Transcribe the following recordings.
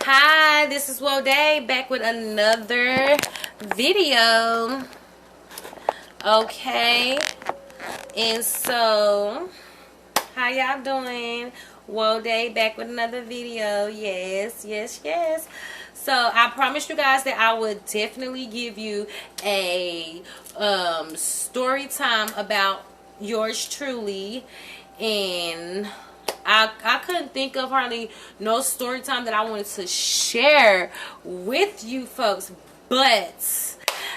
Hi, this is Woe Dey, back with another video. Okay, and so how y'all doing? Woe Dey, back with another video. Yes. So I promised you guys that I would definitely give you a story time about yours truly, and I couldn't think of hardly no story time that I wanted to share with you folks, but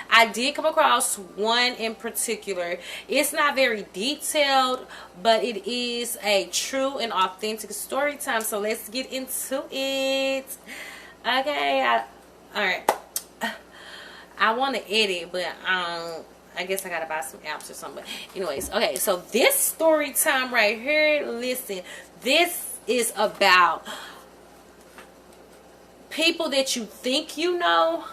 I did come across one in particular. It's not very detailed, but it is a true and authentic story time. So let's get into it. Okay, alright. I want to edit, but I guess I gotta buy some apps or something. But anyways, okay, so this story time right here, listen, this is about people that you think you know.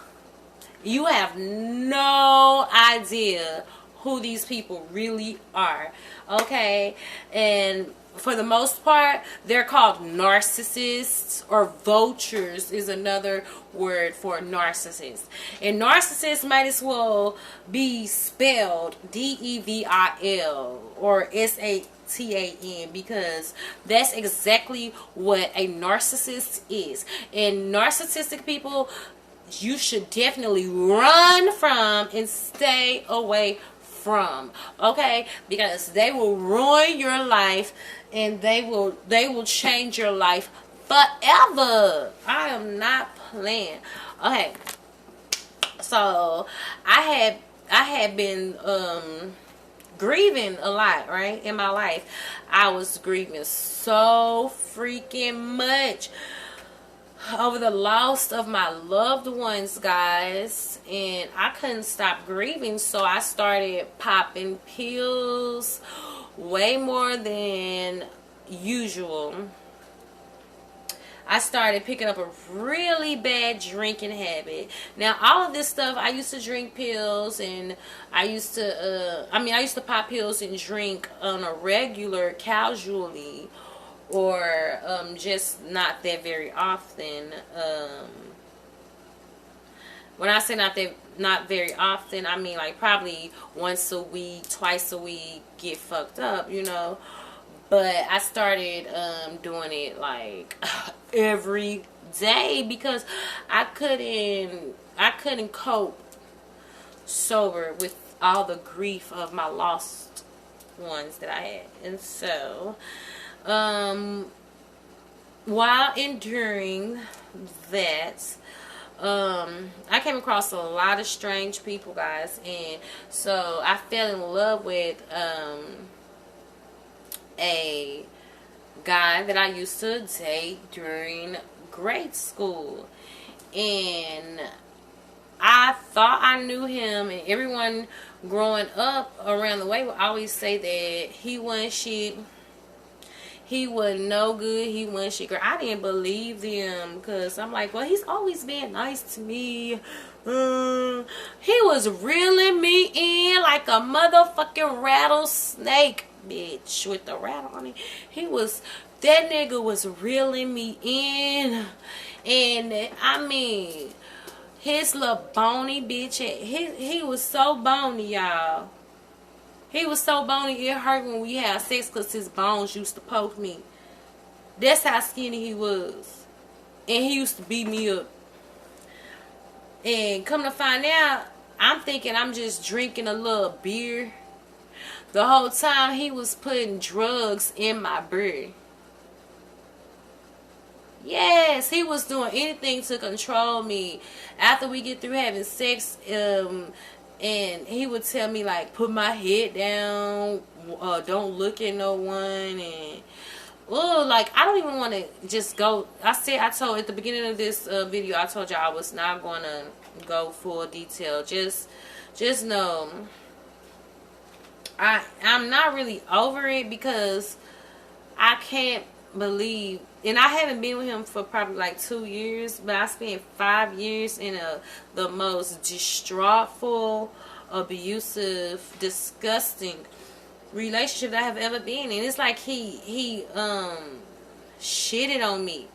You have no idea who these people really are. Okay, and for the most part, they're called narcissists, or vultures is another word for narcissist. And narcissist might as well be spelled D-E-V-I-L or S-A-T-A-N, because that's exactly what a narcissist is. And narcissistic people, you should definitely run from and stay away from, okay? Because they will ruin your life, and they will change your life forever. I am not playing. Okay, so I had been grieving a lot, right, in my life. I was grieving so freaking much over the loss of my loved ones, guys, and I couldn't stop grieving, so I started popping pills way more than usual. I started picking up a really bad drinking habit. Now, all of this stuff, I used to drink pills, and I used to pop pills and drink on a regular, casually, or just not that very often. When I say not very often, I mean like probably once a week, twice a week, get fucked up, you know. But I started doing it like every day because I couldn't cope sober with all the grief of my lost ones that I had. And so while enduring that, I came across a lot of strange people, guys, and so I fell in love with a guy that I used to date during grade school, and I thought I knew him, and everyone growing up around the way would always say that he wasn't shit. He wasn't no good. He wasn't shit. Girl, I didn't believe them because I'm like, well, he's always been nice to me. He was reeling me in like a motherfucking rattlesnake, bitch, with the rattle on it. That nigga was reeling me in. And, I mean, his little bony bitch, he was so bony, y'all. He was so bony, it hurt when we had sex because his bones used to poke me. That's how skinny he was. And he used to beat me up. And come to find out, I'm thinking I'm just drinking a little beer. The whole time he was putting drugs in my beer. Yes, he was doing anything to control me. After we get through having sex, and he would tell me, like, put my head down, don't look at no one, and like, I don't even want to just go. I told at the beginning of this video, I told y'all I was not going to go full detail. Just know I'm not really over it, because I can't believe, and I haven't been with him for probably like 2 years, but I spent 5 years in the most distraughtful, abusive, disgusting relationship that I have ever been in. It's like he shitted on me.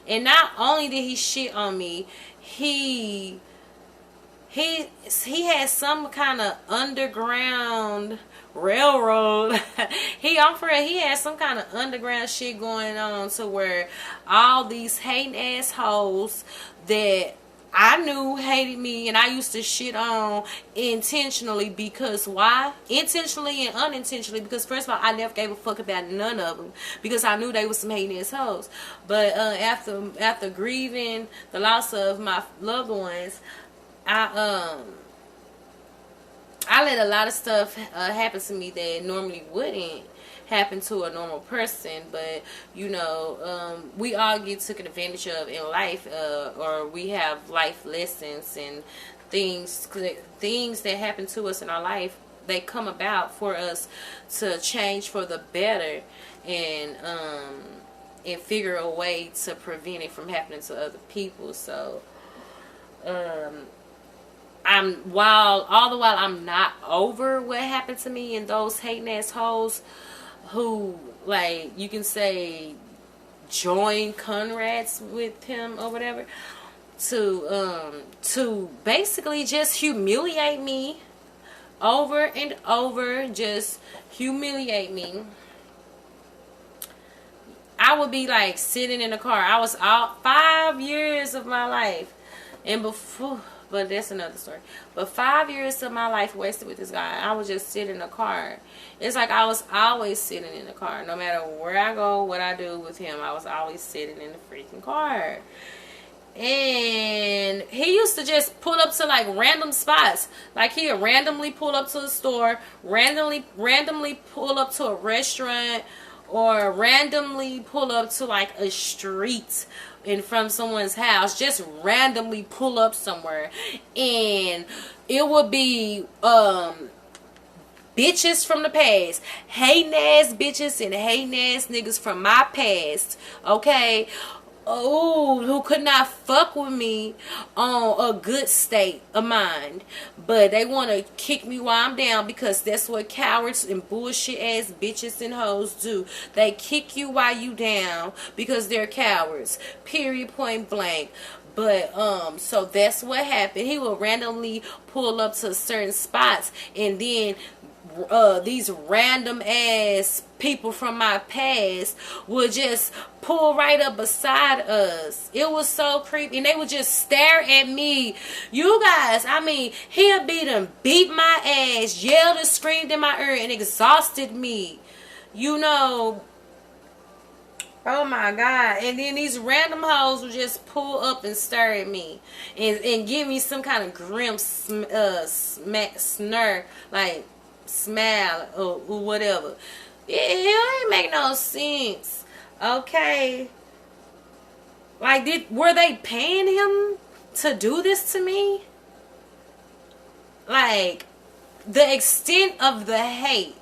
And not only did he shit on me, he had some kind of underground railroad. I'm for real, he had some kind of underground shit going on, to where all these hating assholes that I knew hated me and I used to shit on intentionally. Because why? Intentionally and unintentionally. Because first of all, I never gave a fuck about none of them, because I knew they was some hating assholes. But after grieving the loss of my loved ones, I let a lot of stuff happen to me that normally wouldn't happen to a normal person. But you know, we all get taken advantage of in life, or we have life lessons and things that happen to us in our life. They come about for us to change for the better, and figure a way to prevent it from happening to other people. So all the while I'm not over what happened to me and those hating assholes who, like, you can say joined Conrad's with him or whatever, to basically just humiliate me over and over, just humiliate me. I would be like sitting in the car. I was out 5 years of my life, and before. But that's another story. But 5 years of my life wasted with this guy. I would just sit in the car. It's like I was always sitting in the car. No matter where I go, what I do with him, I was always sitting in the freaking car. And he used to just pull up to like random spots. Like he would randomly pull up to a store, randomly pull up to a restaurant, or randomly pull up to like a street in front of someone's house. Just randomly pull up somewhere, and it would be bitches from the past, hating ass bitches and hating ass niggas from my past, okay, who could not fuck with me on a good state of mind, but they want to kick me while I'm down, because that's what cowards and bullshit ass bitches and hoes do. They kick you while you down because they're cowards, period, point blank. But so that's what happened. He would randomly pull up to certain spots, and then these random ass people from my past would just pull right up beside us. It was so creepy, and they would just stare at me. You guys, I mean, he'll beat my ass, yelled and screamed in my ear, and exhausted me. You know, oh my God. And then these random hoes would just pull up and stare at me and give me some kind of grim snur, like smile or whatever. It ain't make no sense. Okay, like, were they paying him to do this to me? Like, the extent of the hate,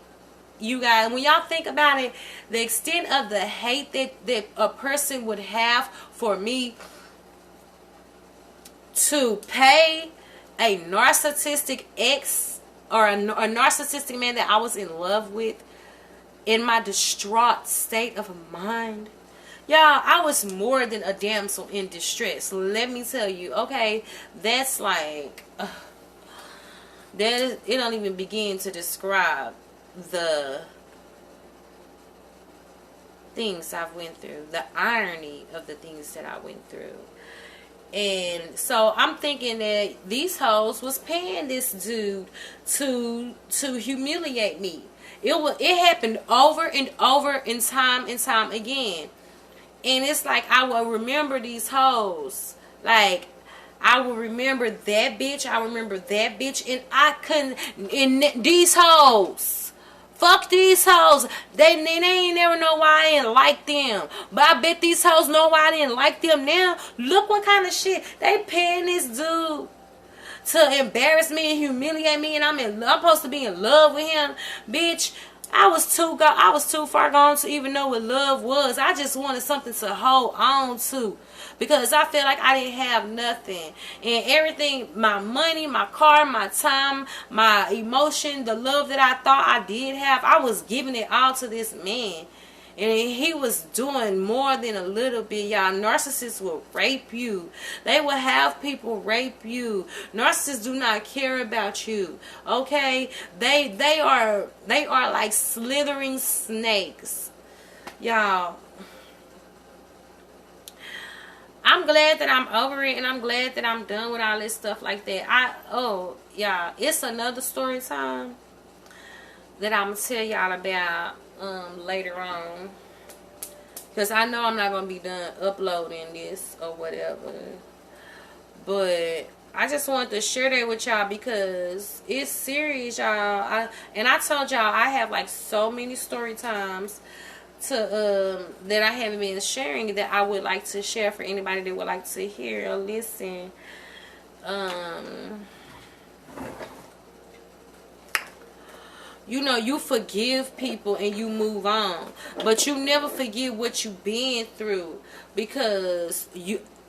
you guys, when y'all think about it, the extent of the hate that a person would have for me to pay a narcissistic ex, or a narcissistic man that I was in love with, in my distraught state of mind. Y'all, I was more than a damsel in distress. Let me tell you, okay? That's like, it don't even begin to describe the things I've went through, the irony of the things that I went through. And so I'm thinking that these hoes was paying this dude to humiliate me. It happened over and over and time again. And it's like I will remember these hoes. Like, I will remember that bitch. I remember that bitch. And I couldn't. And these hoes. Fuck these hoes. They ain't never know why I didn't like them. But I bet these hoes know why I didn't like them now. Look what kind of shit. They paying this dude to embarrass me and humiliate me, and I'm supposed to be in love with him. Bitch, I was too far gone to even know what love was. I just wanted something to hold on to, because I felt like I didn't have nothing. And everything, my money, my car, my time, my emotion, the love that I thought I did have, I was giving it all to this man. And he was doing more than a little bit, y'all. Narcissists will rape you. They will have people rape you. Narcissists do not care about you. Okay? They are like slithering snakes. Y'all. I'm glad that I'm over it, and I'm glad that I'm done with all this stuff like that. Yeah, it's another story time that I'm gonna tell y'all about later on, because I know I'm not gonna be done uploading this or whatever. But I just wanted to share that with y'all because it's serious, y'all. I told y'all I have like so many story times to that I haven't been sharing that I would like to share for anybody that would like to hear or listen. You know, you forgive people and you move on, but you never forget what you've been through, because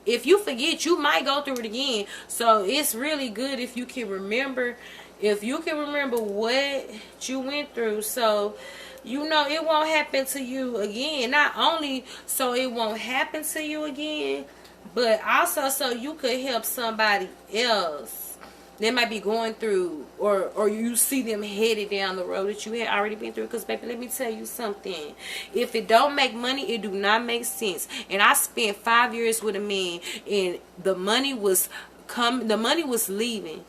if you forget, you might go through it again. So it's really good if you can remember what you went through, so you know it won't happen to you again. Not only so it won't happen to you again, but also so you could help somebody else they might be going through, or you see them headed down the road that you had already been through. Because baby, let me tell you something, if it don't make money, it do not make sense. And I spent 5 years with a man, and the money was leaving,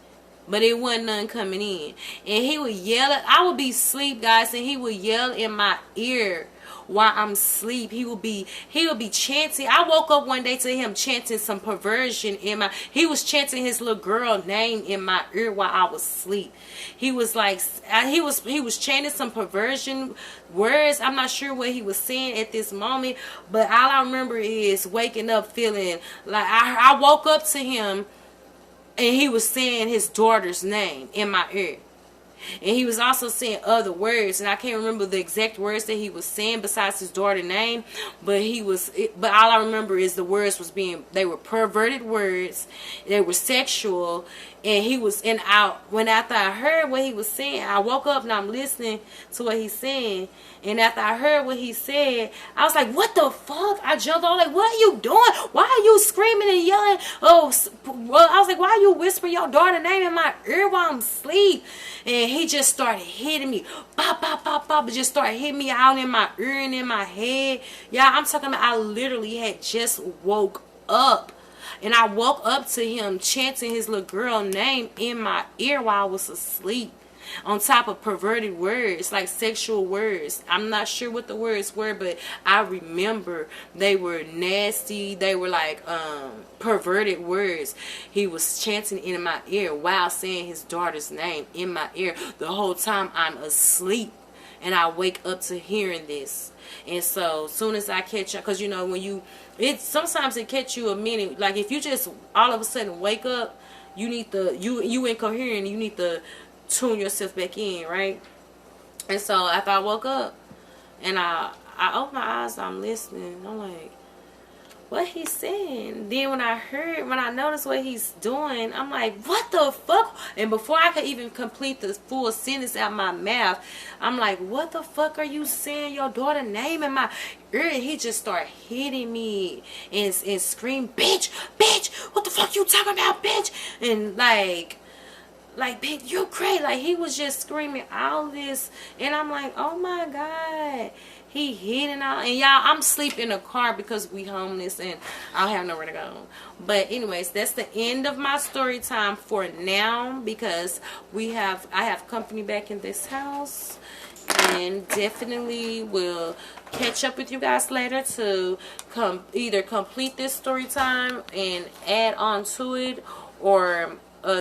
but it wasn't none coming in. And he would yell I would be asleep, guys, and he would yell in my ear while I'm asleep. He would be chanting. I woke up one day to him chanting some perversion he was chanting his little girl name in my ear while I was asleep. He was like, he was chanting some perversion words. I'm not sure what he was saying at this moment, but all I remember is waking up feeling like I woke up to him, and he was saying his daughter's name in my ear. And he was also saying other words, and I can't remember the exact words that he was saying besides his daughter's name. But all I remember is the words they were perverted words, they were sexual, and after I heard what he was saying, I woke up and I'm listening to what he's saying. And after I heard what he said, I was like, what the fuck? I jumped on, like, what are you doing? Why are you screaming and yelling? I was like, why are you whispering your daughter's name in my ear while I'm asleep? And he just started hitting me. Pop, pop, pop, pop. Just started hitting me out in my ear and in my head. Yeah, I'm talking about I literally had just woke up. And I woke up to him chanting his little girl name in my ear while I was asleep. On top of perverted words, like sexual words. I'm not sure what the words were, but I remember they were nasty. They were like perverted words. He was chanting in my ear while saying his daughter's name in my ear the whole time I'm asleep. And I wake up to hearing this. And so, as soon as I catch up, because you know, sometimes it catch you a minute. Like if you just all of a sudden wake up, you incoherent, you need to tune yourself back in, right? And so after I woke up and I opened my eyes, I'm listening, I'm like, what he's saying? Then when I noticed what he's doing, I'm like, what the fuck? And before I could even complete the full sentence out my mouth, I'm like, what the fuck are you saying your daughter's name in my ear? And he just started hitting me and scream, bitch, what the fuck you talking about, bitch? And like, bitch, you crazy. Like, he was just screaming all this. And I'm like, oh my God. He hitting all. And y'all, I'm sleeping in a car because we homeless and I don't have nowhere to go. But anyways, that's the end of my story time for now, because I have company back in this house. And definitely will catch up with you guys later to either complete this story time and add on to it, or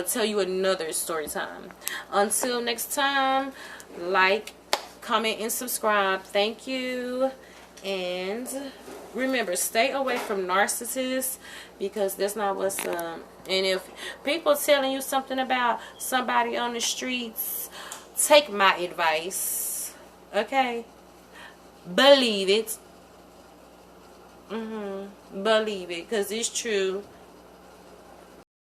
tell you another story time. Until next time, like, comment, and subscribe. Thank you. And remember, stay away from narcissists, because that's not what's up. And if people telling you something about somebody on the streets, take my advice. Okay? Believe it. Believe it, because it's true.